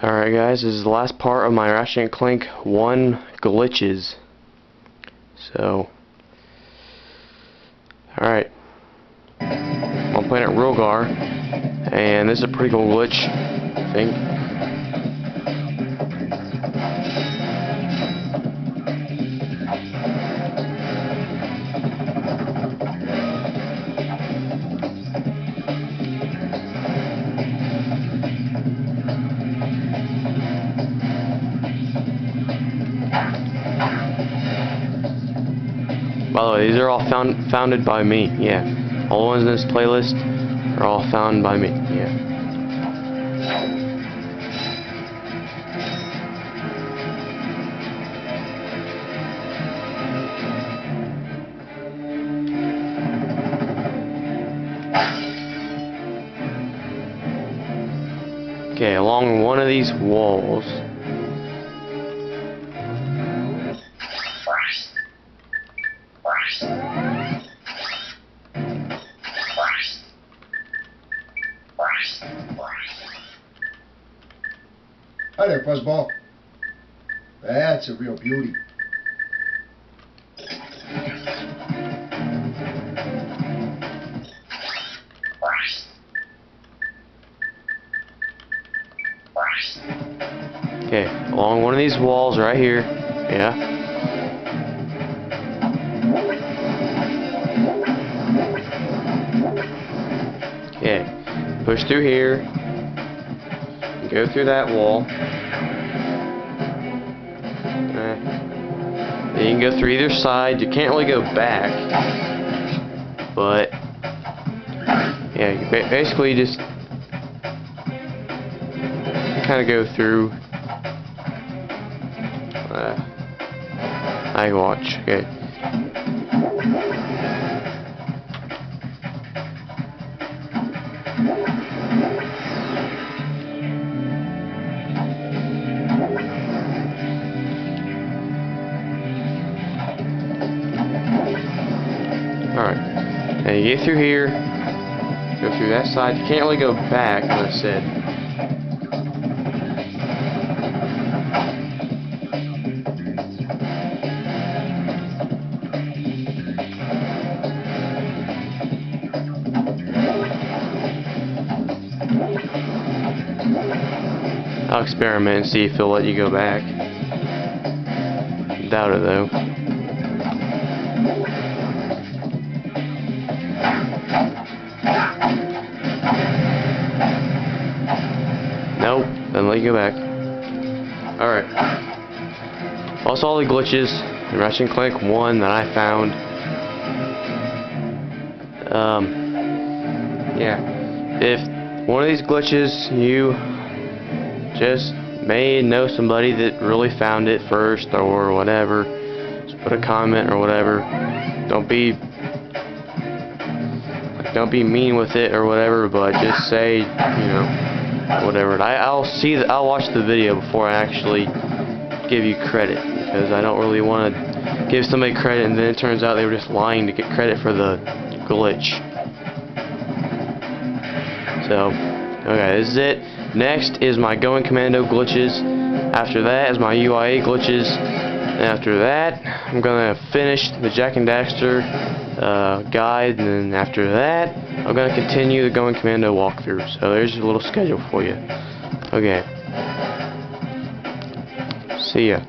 Alright guys, this is the last part of my Ratchet and Clank 1 glitches. So, alright. I'm playing at Rilgar, and this is a pretty cool glitch, I think. By the way, these are all founded by me, yeah. All the ones in this playlist are all found by me, yeah. Okay, along one of these walls. Hi there, Fuzzball. That's a real beauty. Okay, along one of these walls right here, yeah. Okay, push through here, go through that wall. Then you can go through either side. You can't really go back, but yeah, you basically just kind of go through. I watch. Okay. Alright, now you get through here, go through that side. You can't really go back, like I said. I'll experiment and see if he'll let you go back. Doubt it though. Nope, doesn't let you go back. Alright. That's all the glitches in Ratchet and Clank 1 that I found. Yeah. If one of these glitches you just may know somebody that really found it first or whatever, just put a comment or whatever. Don't be mean with it or whatever, but just say, you know, whatever. I'll watch the video before I actually give you credit, because I don't really want to give somebody credit and then it turns out they were just lying to get credit for the glitch. So, okay, this is it. Next is my Going Commando glitches. After that is my UIA glitches. And after that, I'm gonna finish the Jak and Daxter guide. And then after that, I'm gonna continue the Going Commando walkthrough. So there's a little schedule for you. Okay. See ya.